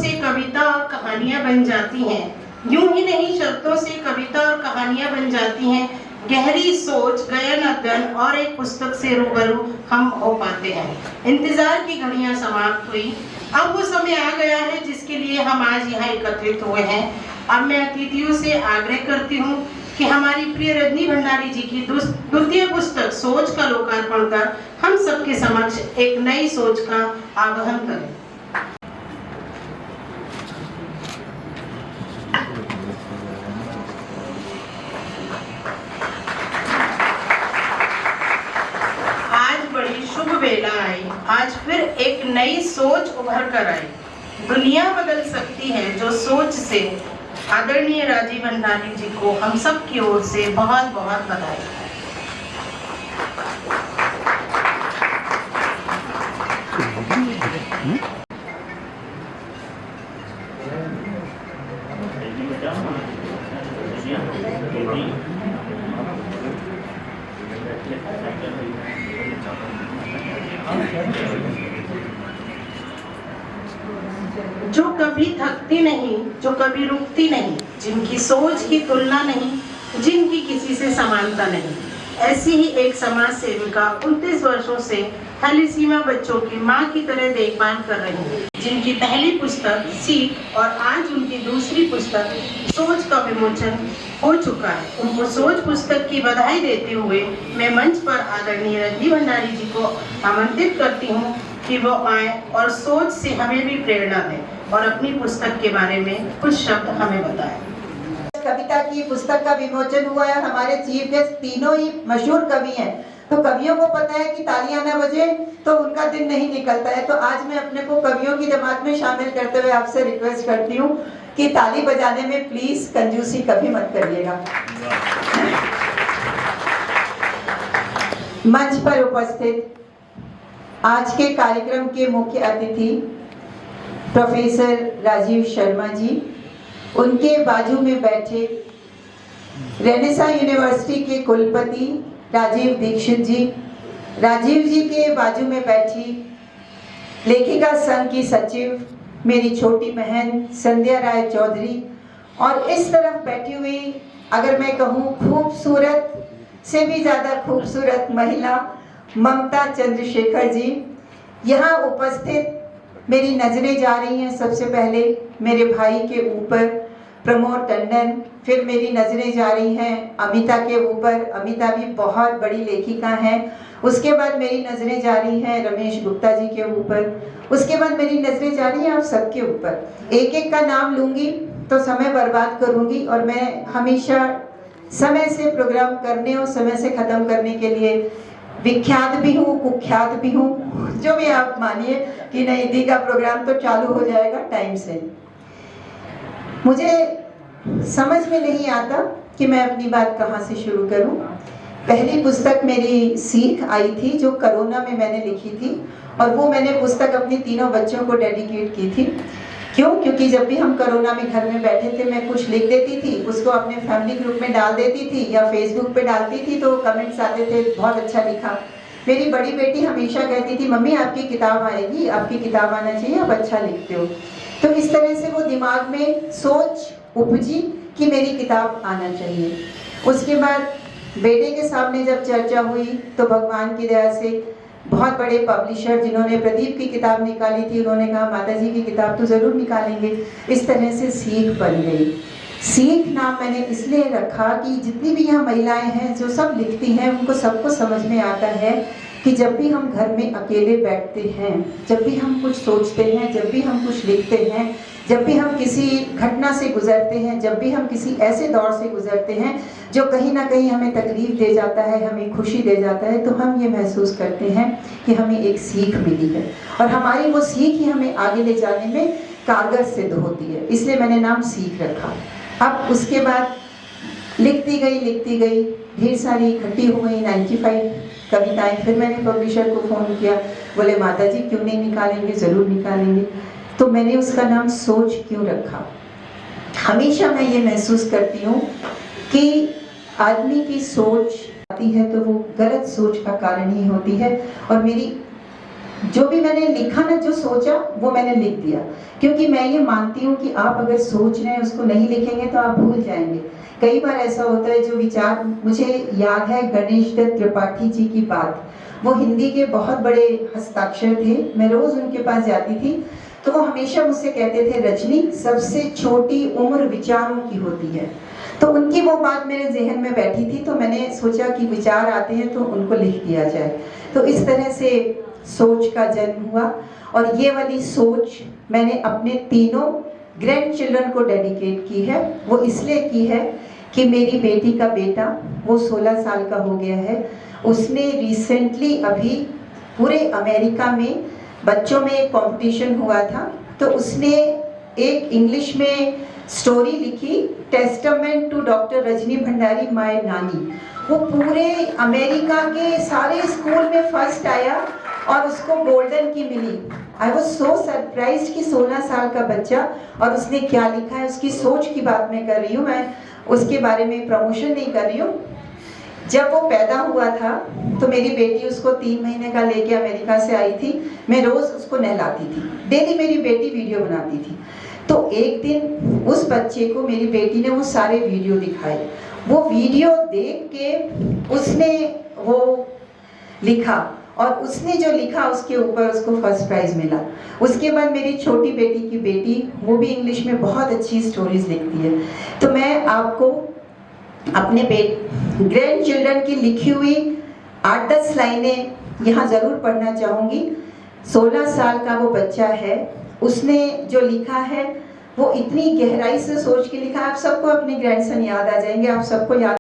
से कविता और कहानियां बन जाती हैं। यूं ही नहीं, शर्तों से कविता और कहानियां बन जाती हैं। गहरी सोच, गहन अध्ययन और एक पुस्तक से रूबरू हम हो पाते हैं। इंतजार की घड़ियां समाप्त हुई। अब वो समय आ गया है जिसके लिए हम आज यहाँ एकत्रित हुए हैं। अब मैं अतिथियों से आग्रह करती हूँ कि हमारी प्रिय रजनी भंडारी जी की द्वितीय पुस्तक सोच का लोकार्पण कर हम सबके समक्ष एक नई सोच का आवाहन करें। आज बड़ी शुभ वेला आई। आज फिर एक नई सोच उभर कर आई। दुनिया बदल सकती है जो सोच से। आदरणीय राजीव भंडारी जी को हम सब की ओर से बहुत बहुत बधाई। जो कभी थकती नहीं, जो कभी रुकती नहीं, जिनकी सोच की तुलना नहीं, जिनकी किसी से समानता नहीं, ऐसी ही एक समाज सेविका 29 वर्षों से थैलीसीमिया बच्चों की मां की तरह देखभाल कर रही है, जिनकी पहली पुस्तक सीख और आज उनकी दूसरी पुस्तक सोच का विमोचन हो चुका है। उनको सोच पुस्तक की बधाई देते हुए मैं मंच पर आदरणीय रजनी भंडारी जी को आमंत्रित करती हूँ कि वो आए और सोच से हमें भी प्रेरणा दें और अपनी पुस्तक के बारे में कुछ शब्द हमें बताएं। कविता की पुस्तक का विमोचन हुआ है। हमारे चीफ गेस्ट तीनों ही मशहूर कवि हैं, तो कवियों को पता है कि तालियां ना बजे तो उनका दिन नहीं निकलता है। तो आज मैं अपने को कवियों की जमात में शामिल करते हुए आपसे रिक्वेस्ट करती हूँ कि ताली बजाने में प्लीज कंजूसी कभी मत करिएगा। मंच पर उपस्थित आज के कार्यक्रम के मुख्य अतिथि प्रोफेसर राजीव शर्मा जी, उनके बाजू में बैठे रेनेसा यूनिवर्सिटी के कुलपति राजीव दीक्षित जी, राजीव जी के बाजू में बैठी लेखिका संघ की सचिव मेरी छोटी बहन संध्या राय चौधरी, और इस तरफ बैठी हुई अगर मैं कहूँ खूबसूरत से भी ज़्यादा खूबसूरत महिला ममता चंद्रशेखर जी। यहाँ उपस्थित मेरी नज़रें जा रही हैं सबसे पहले मेरे भाई के ऊपर प्रमोद टंडन, फिर मेरी नज़रें जा रही हैं अमिता के ऊपर। अमिता भी बहुत बड़ी लेखिका हैं। उसके बाद मेरी नज़रें जा रही हैं रमेश गुप्ता जी के ऊपर। उसके बाद मेरी नज़रें जा रही हैं आप सबके ऊपर। एक एक का नाम लूँगी तो समय बर्बाद करूँगी, और मैं हमेशा समय से प्रोग्राम करने और समय से ख़त्म करने के लिए विख्यात भी हूँ, कुख्यात भी हूँ, जो भी आप मानिए कि नहीं दी का प्रोग्राम तो चालू हो जाएगा टाइम से। मुझे समझ में नहीं आता कि मैं अपनी बात कहाँ से शुरू करूँ। पहली पुस्तक मेरी सीख आई थी जो कोरोना में मैंने लिखी थी, और वो मैंने पुस्तक अपनी तीनों बच्चों को डेडिकेट की थी। क्यों? क्योंकि जब भी हम कोरोना में घर में बैठे थे मैं कुछ लिख देती थी, उसको अपने फैमिली ग्रुप में डाल देती थी या फेसबुक पे डालती थी, तो कमेंट्स आते थे बहुत अच्छा लिखा। मेरी बड़ी बेटी हमेशा कहती थी मम्मी आपकी किताब आएगी, आपकी किताब आना चाहिए, आप अच्छा लिखते हो। तो इस तरह से वो दिमाग में सोच उपजी कि मेरी किताब आना चाहिए। उसके बाद बेटे के सामने जब चर्चा हुई तो भगवान की दया से बहुत बड़े पब्लिशर जिन्होंने प्रदीप की किताब निकाली थी, उन्होंने कहा माताजी की किताब तो ज़रूर निकालेंगे। इस तरह से सीख बन गई। सीख नाम मैंने इसलिए रखा कि जितनी भी यहाँ महिलाएं हैं जो सब लिखती हैं, उनको सबको समझ में आता है कि जब भी हम घर में अकेले बैठते हैं, जब भी हम कुछ सोचते हैं, जब भी हम कुछ लिखते हैं, जब भी हम किसी घटना से गुजरते हैं, जब भी हम किसी ऐसे दौर से गुजरते हैं जो कहीं ना कहीं हमें तकलीफ दे जाता है, हमें खुशी दे जाता है, तो हम ये महसूस करते हैं कि हमें एक सीख मिली है, और हमारी वो सीख ही हमें आगे ले जाने में कारगर सिद्ध होती है। इसलिए मैंने नाम सीख रखा। अब उसके बाद लिखती गई, ढेर सारी इकट्ठी हो गई 95 कविताएं। फिर मैंने पब्लिशर को फ़ोन किया, बोले माता जी क्यों नहीं निकालेंगे? ज़रूर निकालेंगे। तो मैंने उसका नाम सोच क्यों रखा? हमेशा मैं ये महसूस करती हूँ कि आदमी की सोच आती है तो वो गलत सोच का कारण ही होती है, और मेरी जो भी मैंने लिखा ना, जो सोचा वो मैंने लिख दिया, क्योंकि मैं ये मानती हूँ कि आप अगर सोच रहे हैं उसको नहीं लिखेंगे तो आप भूल जाएंगे। कई बार ऐसा होता है जो विचार, मुझे याद है गणेश दत्त त्रिपाठी जी की बात, वो हिंदी के बहुत बड़े हस्ताक्षर थे, मैं रोज उनके पास जाती थी, तो वो हमेशा मुझसे कहते थे, रजनी सबसे छोटी उम्र विचारों की होती है। तो उनकी वो बात मेरे जहन में बैठी थी, तो मैंने सोचा कि विचार आते हैं तो उनको लिख दिया जाए। तो इस तरह से सोच का जन्म हुआ, और ये वाली सोच मैंने अपने तीनों ग्रैंड चिल्ड्रन को डेडिकेट की है। वो इसलिए की है कि मेरी बेटी का बेटा वो 16 साल का हो गया है, उसने रिसेंटली अभी पूरे अमेरिका में बच्चों में एक कंपटीशन हुआ था, तो उसने एक इंग्लिश में स्टोरी लिखी, testament to doctor Rajni Bhandari my नानी। वो पूरे अमेरिका के सारे स्कूल में फर्स्ट आया और उसको गोल्डन की मिली। आई वॉज सो सरप्राइज्ड कि 16 साल का बच्चा, और उसने क्या लिखा है, उसकी सोच की बात मैं कर रही हूँ, मैं उसके बारे में प्रमोशन नहीं कर रही हूँ। जब वो पैदा हुआ था तो मेरी बेटी उसको 3 महीने का लेके अमेरिका से आई थी, मैं रोज उसको नहलाती थी, डेली मेरी बेटी वीडियो बनाती थी। तो एक दिन उस बच्चे को मेरी बेटी ने वो सारे वीडियो दिखाए, वो वीडियो देख के उसने वो लिखा, और उसने जो लिखा उसके ऊपर उसको फर्स्ट प्राइज मिला। उसके बाद मेरी छोटी बेटी की बेटी, वो भी इंग्लिश में बहुत अच्छी स्टोरीज लिखती है। तो मैं आपको अपने ग्रैंड चिल्ड्रन की लिखी हुई 8-10 लाइनें यहाँ ज़रूर पढ़ना चाहूँगी। 16 साल का वो बच्चा है, उसने जो लिखा है वो इतनी गहराई से सोच के लिखा है, आप सबको अपने ग्रैंडसन याद आ जाएंगे, आप सबको याद